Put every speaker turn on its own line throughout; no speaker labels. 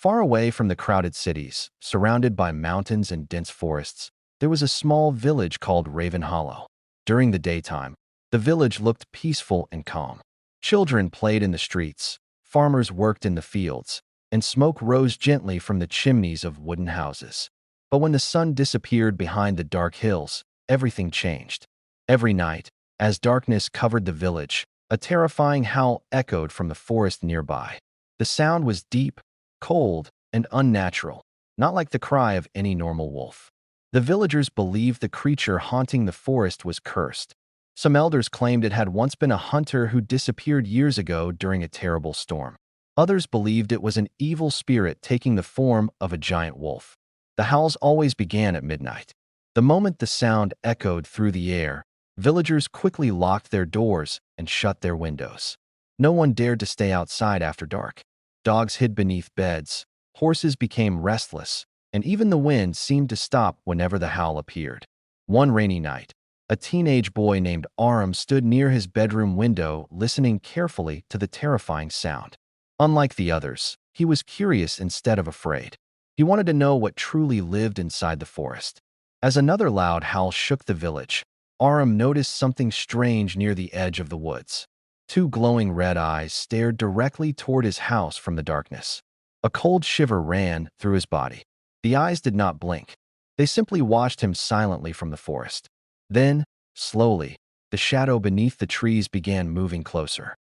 Far away from the crowded cities, surrounded by mountains and dense forests, there was a small village called Raven Hollow. During the daytime, the village looked peaceful and calm. Children played in the streets, farmers worked in the fields, and smoke rose gently from the chimneys of wooden houses. But when the sun disappeared behind the dark hills, everything changed. Every night, as darkness covered the village, a terrifying howl echoed from the forest nearby. The sound was deep, cold, and unnatural, not like the cry of any normal wolf. The villagers believed the creature haunting the forest was cursed. Some elders claimed it had once been a hunter who disappeared years ago during a terrible storm. Others believed it was an evil spirit taking the form of a giant wolf. The howls always began at midnight. The moment the sound echoed through the air, villagers quickly locked their doors and shut their windows. No one dared to stay outside after dark. Dogs hid beneath beds, horses became restless, and even the wind seemed to stop whenever the howl appeared. One rainy night, a teenage boy named Aram stood near his bedroom window listening carefully to the terrifying sound. Unlike the others, he was curious instead of afraid. He wanted to know what truly lived inside the forest. As another loud howl shook the village, Aram noticed something strange near the edge of the woods. Two glowing red eyes stared directly toward his house from the darkness. A cold shiver ran through his body. The eyes did not blink. They simply watched him silently from the forest. Then, slowly, the shadow beneath the trees began moving closer.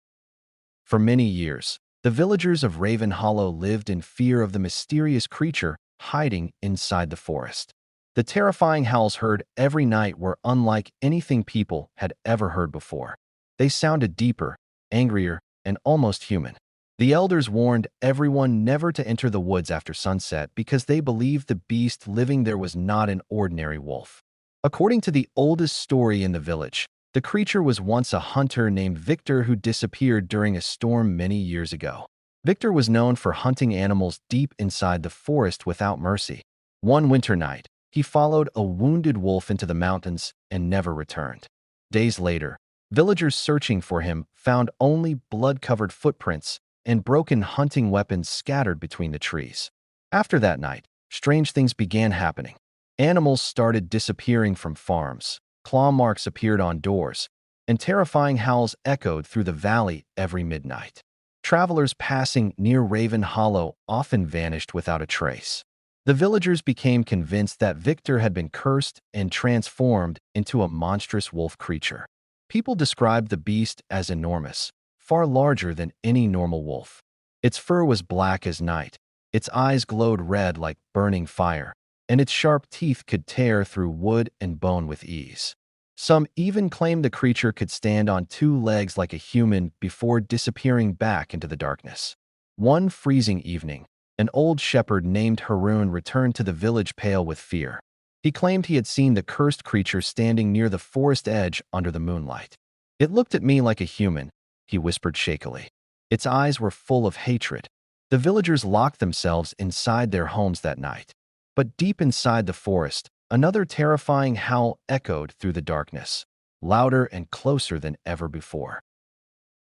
For many years, the villagers of Raven Hollow lived in fear of the mysterious creature hiding inside the forest. The terrifying howls heard every night were unlike anything people had ever heard before. They sounded deeper, angrier, and almost human. The elders warned everyone never to enter the woods after sunset because they believed the beast living there was not an ordinary wolf. According to the oldest story in the village, the creature was once a hunter named Victor who disappeared during a storm many years ago. Victor was known for hunting animals deep inside the forest without mercy. One winter night, he followed a wounded wolf into the mountains and never returned. Days later, villagers searching for him found only blood-covered footprints and broken hunting weapons scattered between the trees. After that night, strange things began happening. Animals started disappearing from farms, claw marks appeared on doors, and terrifying howls echoed through the valley every midnight. Travelers passing near Raven Hollow often vanished without a trace. The villagers became convinced that Victor had been cursed and transformed into a monstrous wolf creature. People described the beast as enormous, far larger than any normal wolf. Its fur was black as night, its eyes glowed red like burning fire, and its sharp teeth could tear through wood and bone with ease. Some even claimed the creature could stand on two legs like a human before disappearing back into the darkness. One freezing evening, an old shepherd named Haroon returned to the village pale with fear. He claimed he had seen the cursed creature standing near the forest edge under the moonlight. "It looked at me like a human," he whispered shakily. Its eyes were full of hatred. The villagers locked themselves inside their homes that night. But deep inside the forest, another terrifying howl echoed through the darkness, louder and closer than ever before.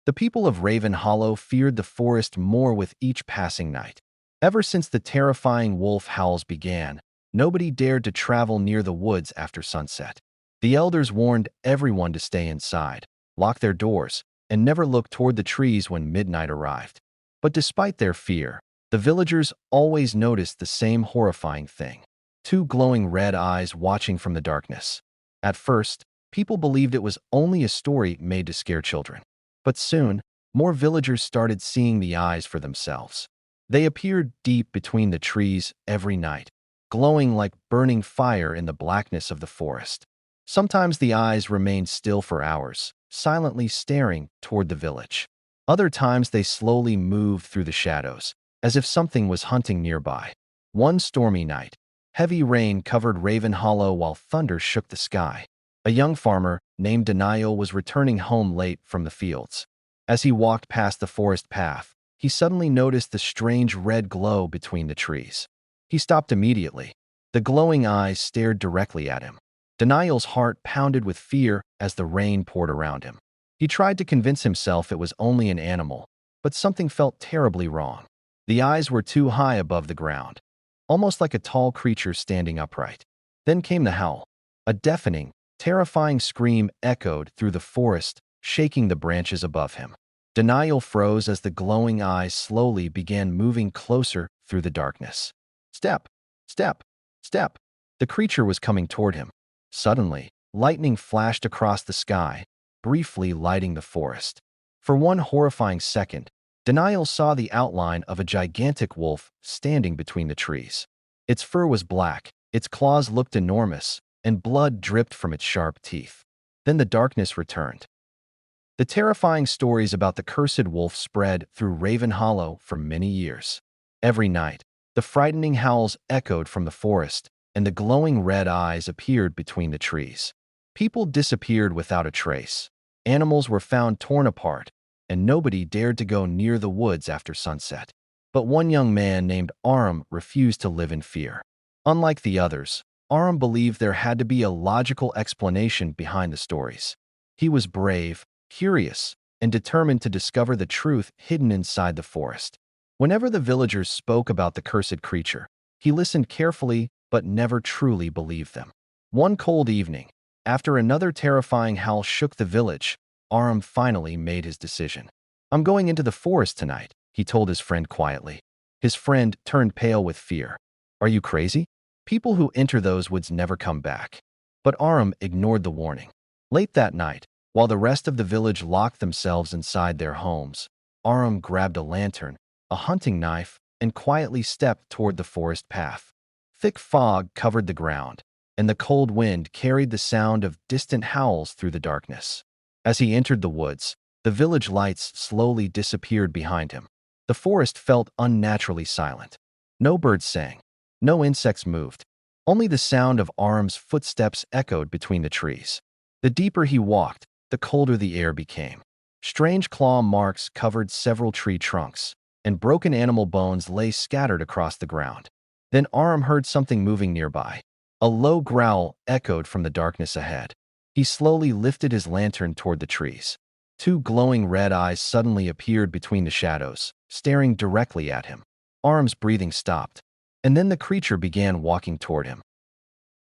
The people of Raven Hollow feared the forest more with each passing night. Ever since the terrifying wolf howls began, nobody dared to travel near the woods after sunset. The elders warned everyone to stay inside, lock their doors, and never look toward the trees when midnight arrived. But despite their fear, the villagers always noticed the same horrifying thing: two glowing red eyes watching from the darkness. At first, people believed it was only a story made to scare children. But soon, more villagers started seeing the eyes for themselves. They appeared deep between the trees every night, glowing like burning fire in the blackness of the forest. Sometimes the eyes remained still for hours, silently staring toward the village. Other times they slowly moved through the shadows, as if something was hunting nearby. One stormy night, heavy rain covered Raven Hollow while thunder shook the sky. A young farmer named Denial was returning home late from the fields. As he walked past the forest path, he suddenly noticed the strange red glow between the trees. He stopped immediately. The glowing eyes stared directly at him. Denial's heart pounded with fear as the rain poured around him. He tried to convince himself it was only an animal, but something felt terribly wrong. The eyes were too high above the ground, almost like a tall creature standing upright. Then came the howl. A deafening, terrifying scream echoed through the forest, shaking the branches above him. Daniel froze as the glowing eyes slowly began moving closer through the darkness. Step, step, step. The creature was coming toward him. Suddenly, lightning flashed across the sky, briefly lighting the forest. For one horrifying second, Daniel saw the outline of a gigantic wolf standing between the trees. Its fur was black, its claws looked enormous, and blood dripped from its sharp teeth. Then the darkness returned. The terrifying stories about the cursed wolf spread through Raven Hollow for many years. Every night, the frightening howls echoed from the forest, and the glowing red eyes appeared between the trees. People disappeared without a trace. Animals were found torn apart, and nobody dared to go near the woods after sunset. But one young man named Aram refused to live in fear. Unlike the others, Aram believed there had to be a logical explanation behind the stories. He was brave, curious, and determined to discover the truth hidden inside the forest. Whenever the villagers spoke about the cursed creature, he listened carefully but never truly believed them. One cold evening, after another terrifying howl shook the village, Aram finally made his decision. "I'm going into the forest tonight," he told his friend quietly. His friend turned pale with fear. "Are you crazy? People who enter those woods never come back." But Aram ignored the warning. Late that night, while the rest of the village locked themselves inside their homes, Aram grabbed a lantern, a hunting knife, and quietly stepped toward the forest path. Thick fog covered the ground, and the cold wind carried the sound of distant howls through the darkness. As he entered the woods, the village lights slowly disappeared behind him. The forest felt unnaturally silent. No birds sang. No insects moved. Only the sound of Aram's footsteps echoed between the trees. The deeper he walked, the colder the air became. Strange claw marks covered several tree trunks, and broken animal bones lay scattered across the ground. Then Aram heard something moving nearby. A low growl echoed from the darkness ahead. He slowly lifted his lantern toward the trees. Two glowing red eyes suddenly appeared between the shadows, staring directly at him. Aram's breathing stopped, and then the creature began walking toward him.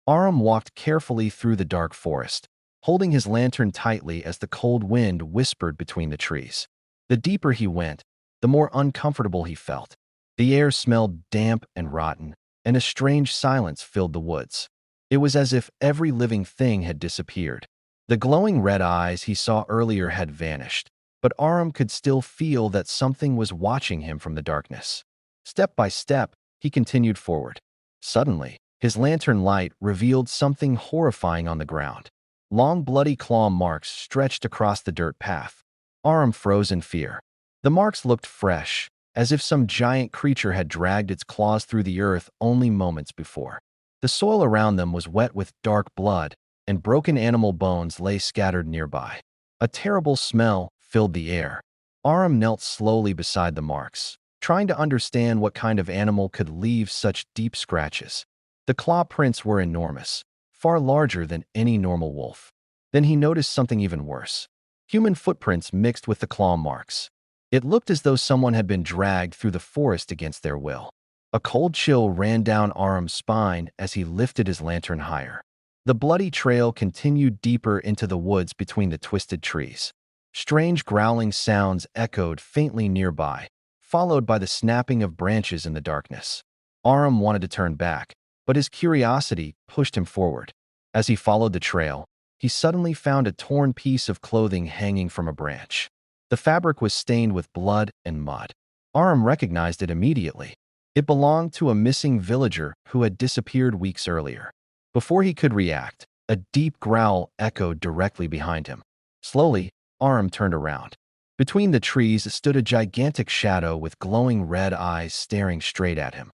Aram walked carefully through the dark forest, holding his lantern tightly as the cold wind whispered between the trees. The deeper he went, the more uncomfortable he felt. The air smelled damp and rotten, and a strange silence filled the woods. It was as if every living thing had disappeared. The glowing red eyes he saw earlier had vanished, but Aram could still feel that something was watching him from the darkness. Step by step, he continued forward. Suddenly, his lantern light revealed something horrifying on the ground. Long bloody claw marks stretched across the dirt path. Aram froze in fear. The marks looked fresh, as if some giant creature had dragged its claws through the earth only moments before. The soil around them was wet with dark blood, and broken animal bones lay scattered nearby. A terrible smell filled the air. Aram knelt slowly beside the marks, trying to understand what kind of animal could leave such deep scratches. The claw prints were enormous, far larger than any normal wolf. Then he noticed something even worse. Human footprints mixed with the claw marks. It looked as though someone had been dragged through the forest against their will. A cold chill ran down Aram's spine as he lifted his lantern higher. The bloody trail continued deeper into the woods between the twisted trees. Strange growling sounds echoed faintly nearby, followed by the snapping of branches in the darkness. Aram wanted to turn back, but his curiosity pushed him forward. As he followed the trail, he suddenly found a torn piece of clothing hanging from a branch. The fabric was stained with blood and mud. Aram recognized it immediately. It belonged to a missing villager who had disappeared weeks earlier. Before he could react, a deep growl echoed directly behind him. Slowly, Aram turned around. Between the trees stood a gigantic shadow with glowing red eyes staring straight at him.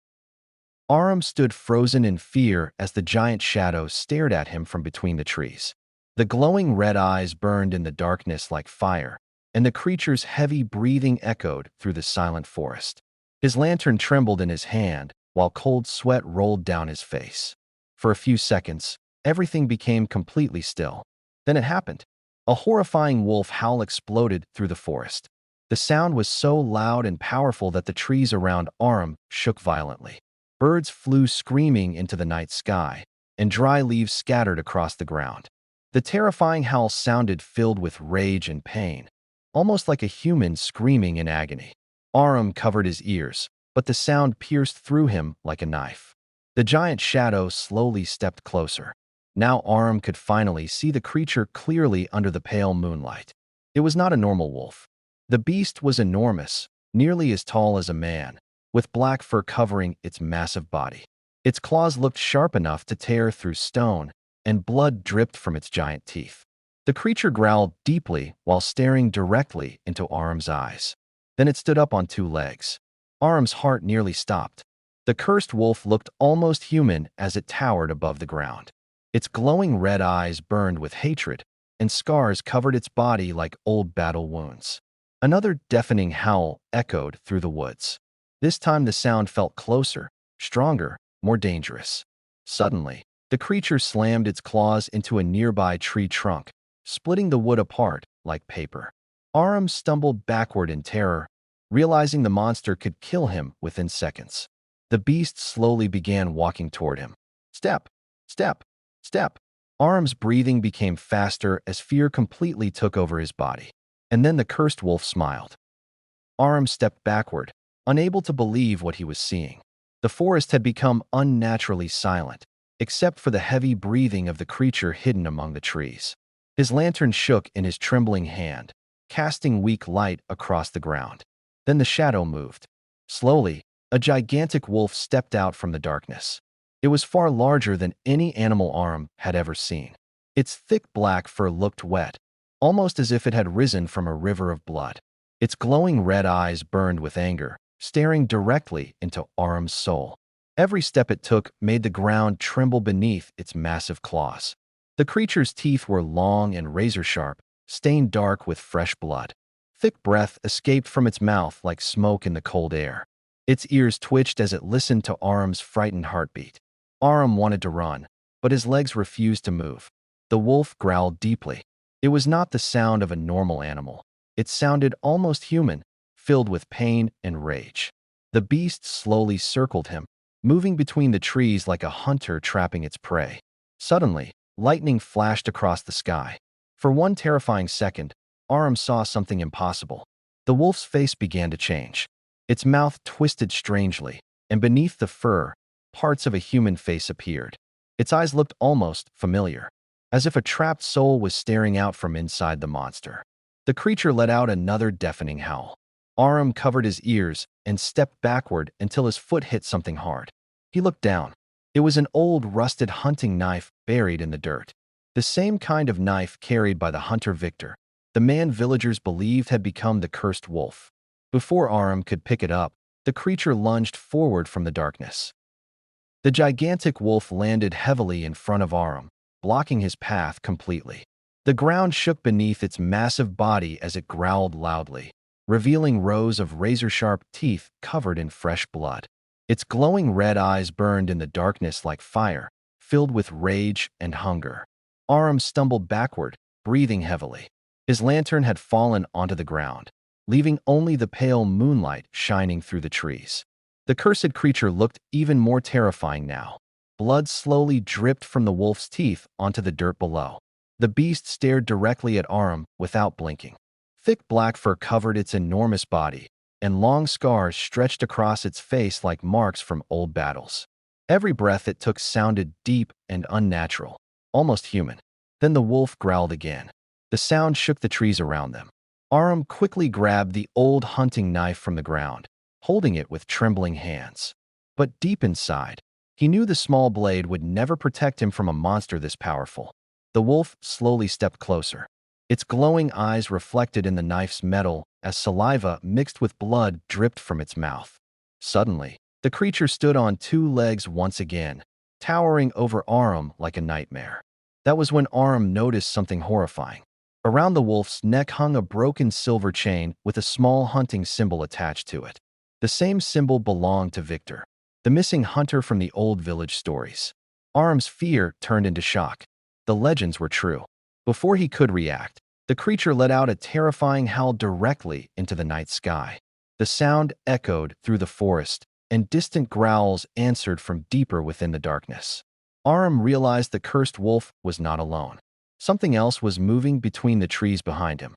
Aram stood frozen in fear as the giant shadow stared at him from between the trees. The glowing red eyes burned in the darkness like fire, and the creature's heavy breathing echoed through the silent forest. His lantern trembled in his hand, while cold sweat rolled down his face. For a few seconds, everything became completely still. Then it happened. A horrifying wolf howl exploded through the forest. The sound was so loud and powerful that the trees around Aram shook violently. Birds flew screaming into the night sky, and dry leaves scattered across the ground. The terrifying howl sounded filled with rage and pain, almost like a human screaming in agony. Aram covered his ears, but the sound pierced through him like a knife. The giant shadow slowly stepped closer. Now Aram could finally see the creature clearly under the pale moonlight. It was not a normal wolf. The beast was enormous, nearly as tall as a man, with black fur covering its massive body. Its claws looked sharp enough to tear through stone, and blood dripped from its giant teeth. The creature growled deeply while staring directly into Aram's eyes. Then it stood up on two legs. Aram's heart nearly stopped. The cursed wolf looked almost human as it towered above the ground. Its glowing red eyes burned with hatred, and scars covered its body like old battle wounds. Another deafening howl echoed through the woods. This time the sound felt closer, stronger, more dangerous. Suddenly, the creature slammed its claws into a nearby tree trunk, splitting the wood apart like paper. Aram stumbled backward in terror, realizing the monster could kill him within seconds. The beast slowly began walking toward him. Step, step, step. Aram's breathing became faster as fear completely took over his body. And then the cursed wolf smiled. Aram stepped backward, unable to believe what he was seeing. The forest had become unnaturally silent, except for the heavy breathing of the creature hidden among the trees. His lantern shook in his trembling hand, casting weak light across the ground. Then the shadow moved. Slowly, a gigantic wolf stepped out from the darkness. It was far larger than any animal Aram had ever seen. Its thick black fur looked wet, almost as if it had risen from a river of blood. Its glowing red eyes burned with anger, staring directly into Aram's soul. Every step it took made the ground tremble beneath its massive claws. The creature's teeth were long and razor-sharp, stained dark with fresh blood. Thick breath escaped from its mouth like smoke in the cold air. Its ears twitched as it listened to Aram's frightened heartbeat. Aram wanted to run, but his legs refused to move. The wolf growled deeply. It was not the sound of a normal animal. It sounded almost human, filled with pain and rage. The beast slowly circled him, moving between the trees like a hunter trapping its prey. Suddenly, lightning flashed across the sky. For one terrifying second, Aram saw something impossible. The wolf's face began to change. Its mouth twisted strangely, and beneath the fur, parts of a human face appeared. Its eyes looked almost familiar, as if a trapped soul was staring out from inside the monster. The creature let out another deafening howl. Aram covered his ears and stepped backward until his foot hit something hard. He looked down. It was an old, rusted hunting knife buried in the dirt. The same kind of knife carried by the hunter Victor, the man villagers believed had become the cursed wolf. Before Aram could pick it up, the creature lunged forward from the darkness. The gigantic wolf landed heavily in front of Aram, blocking his path completely. The ground shook beneath its massive body as it growled loudly, revealing rows of razor-sharp teeth covered in fresh blood. Its glowing red eyes burned in the darkness like fire, filled with rage and hunger. Aram stumbled backward, breathing heavily. His lantern had fallen onto the ground, leaving only the pale moonlight shining through the trees. The cursed creature looked even more terrifying now. Blood slowly dripped from the wolf's teeth onto the dirt below. The beast stared directly at Aram without blinking. Thick black fur covered its enormous body, and long scars stretched across its face like marks from old battles. Every breath it took sounded deep and unnatural, almost human. Then the wolf growled again. The sound shook the trees around them. Aram quickly grabbed the old hunting knife from the ground, holding it with trembling hands. But deep inside, he knew the small blade would never protect him from a monster this powerful. The wolf slowly stepped closer. Its glowing eyes reflected in the knife's metal as saliva mixed with blood dripped from its mouth. Suddenly, the creature stood on two legs once again, towering over Aram like a nightmare. That was when Aram noticed something horrifying. Around the wolf's neck hung a broken silver chain with a small hunting symbol attached to it. The same symbol belonged to Victor, the missing hunter from the old village stories. Aram's fear turned into shock. The legends were true. Before he could react, The creature let out a terrifying howl directly into the night sky. The sound echoed through the forest, and distant growls answered from deeper within the darkness. Aram realized the cursed wolf was not alone. Something else was moving between the trees behind him.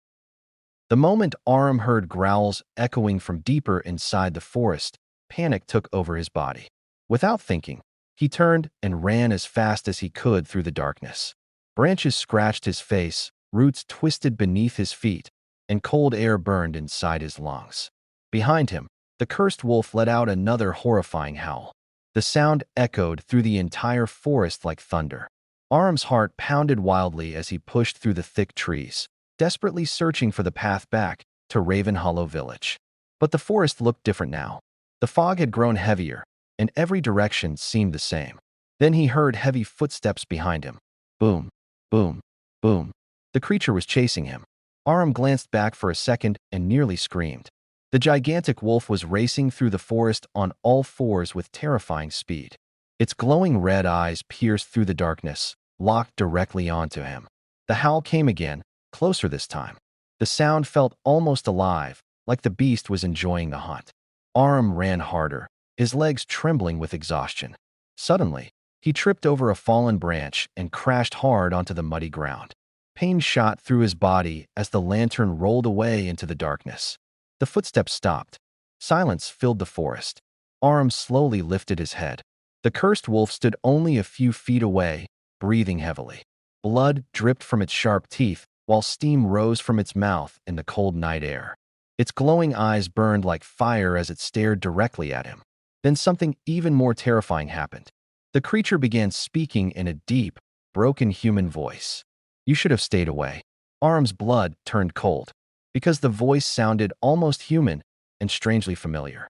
The moment Aram heard growls echoing from deeper inside the forest, panic took over his body. Without thinking, he turned and ran as fast as he could through the darkness. Branches scratched his face, roots twisted beneath his feet, and cold air burned inside his lungs. Behind him, the cursed wolf let out another horrifying howl. The sound echoed through the entire forest like thunder. Aram's heart pounded wildly as he pushed through the thick trees, desperately searching for the path back to Raven Hollow Village. But the forest looked different now. The fog had grown heavier, and every direction seemed the same. Then he heard heavy footsteps behind him. Boom, boom, boom. The creature was chasing him. Aram glanced back for a second and nearly screamed. The gigantic wolf was racing through the forest on all fours with terrifying speed. Its glowing red eyes pierced through the darkness, locked directly onto him. The howl came again, closer this time. The sound felt almost alive, like the beast was enjoying the hunt. Aram ran harder, his legs trembling with exhaustion. Suddenly, he tripped over a fallen branch and crashed hard onto the muddy ground. Pain shot through his body as the lantern rolled away into the darkness. The footsteps stopped. Silence filled the forest. Aram slowly lifted his head. The cursed wolf stood only a few feet away, breathing heavily. Blood dripped from its sharp teeth, while steam rose from its mouth in the cold night air. Its glowing eyes burned like fire as it stared directly at him. Then something even more terrifying happened. The creature began speaking in a deep, broken human voice. "You should have stayed away." Aram's blood turned cold, because the voice sounded almost human and strangely familiar.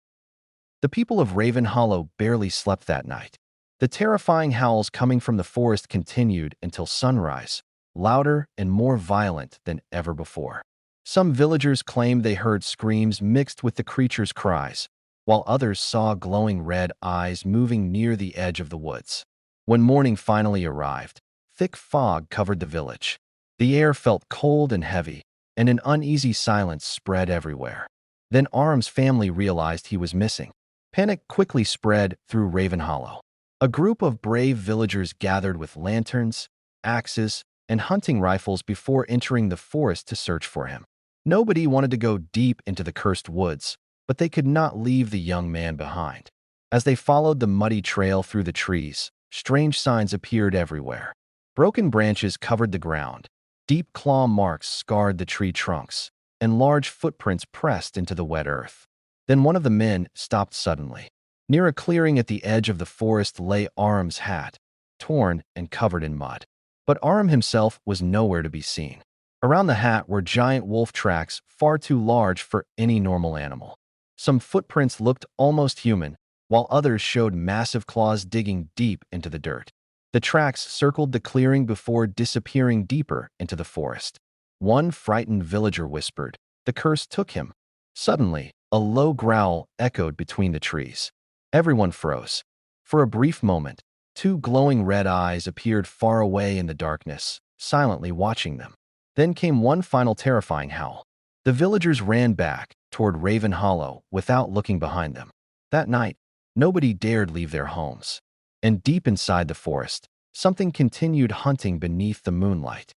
The people of Raven Hollow barely slept that night. The terrifying howls coming from the forest continued until sunrise, louder and more violent than ever before. Some villagers claimed they heard screams mixed with the creature's cries, while others saw glowing red eyes moving near the edge of the woods. When morning finally arrived, thick fog covered the village. The air felt cold and heavy, and an uneasy silence spread everywhere. Then Aram's family realized he was missing. Panic quickly spread through Raven Hollow. A group of brave villagers gathered with lanterns, axes, and hunting rifles before entering the forest to search for him. Nobody wanted to go deep into the cursed woods, but they could not leave the young man behind. As they followed the muddy trail through the trees, strange signs appeared everywhere. Broken branches covered the ground, deep claw marks scarred the tree trunks, and large footprints pressed into the wet earth. Then one of the men stopped suddenly. Near a clearing at the edge of the forest lay Aram's hat, torn and covered in mud. But Aram himself was nowhere to be seen. Around the hat were giant wolf tracks far too large for any normal animal. Some footprints looked almost human, while others showed massive claws digging deep into the dirt. The tracks circled the clearing before disappearing deeper into the forest. One frightened villager whispered, "The curse took him." Suddenly, a low growl echoed between the trees. Everyone froze. For a brief moment, two glowing red eyes appeared far away in the darkness, silently watching them. Then came one final terrifying howl. The villagers ran back toward Raven Hollow without looking behind them. That night, nobody dared leave their homes. And deep inside the forest, something continued hunting beneath the moonlight.